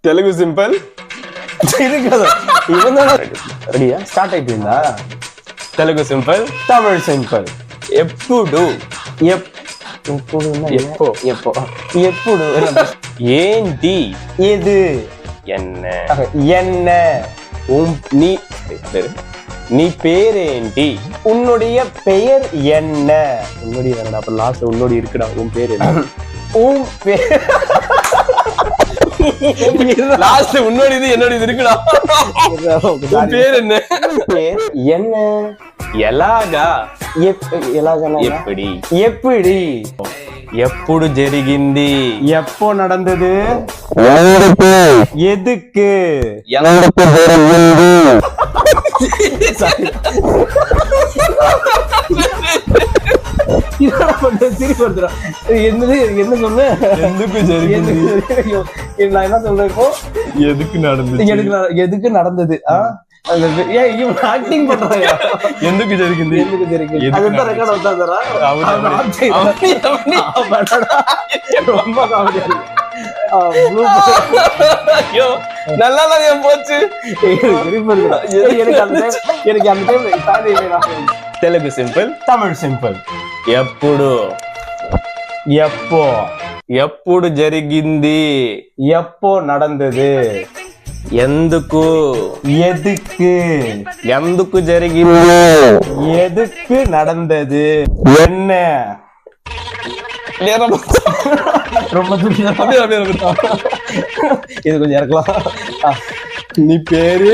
Telugu simple. ఇది కదా రెడీయా స్టార్ట్ అయిపోయిందా? తెలుగు సింపుల్. తమిళ్ సింపుల్. ఎప్పుడు ఎప్పుడు எப்போ ఎప్పుడు ఏంటి எது என்ன என்ன நீ నీ పేరేంటి உன்னுடைய பெயர் என்ன உன்னோடி வேணடா அப்ப லாஸ்ட் உன்னோடி இருக்குடா உன் பேர் என்ன உன் பேர் லாஸ்ட் உன்னோடி இது என்னோட இது இருக்குடா உன் பேர் என்ன பேர் என்ன ఎలాగా ఎలాగనా எப்படி எப்படி ఎప్పుడు జరిగింది எப்போ நடந்தது எதுக்கு எனக்கு జరిగింది என்ன சொன்ன ఎందుకు జరిగింది நான் என்ன சொல்றேன் இப்போ ఎదుకు நடந்துச்சு எதுக்கு நடந்தது ஆக்டிங் பண்றாங்க ఎందుకు జరిగింది ఎందుకు జరిగింది ఎందుకు అదంతా ரெக்கார்ட் అవుతాదరా ரொம்ப காமெடியா ஐயோ நல்லா தான் போச்சு எனக்கு அந்த time Telugu simple Tamil simple ఎప్పుడు எப்போ ఎప్పుడు జరిగింది எப்போ நடந்தது ఎందుకు எதுக்கு ఎందుకు జరిగింది எதுக்கு நடந்தது என்ன ரொம்ப இது கொஞ்சம் இறக்கலாம் నీ పేరు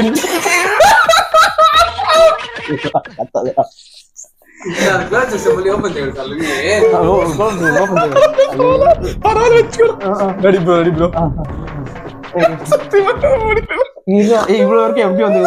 இவ்வளவு வரைக்கும் எப்படி வந்து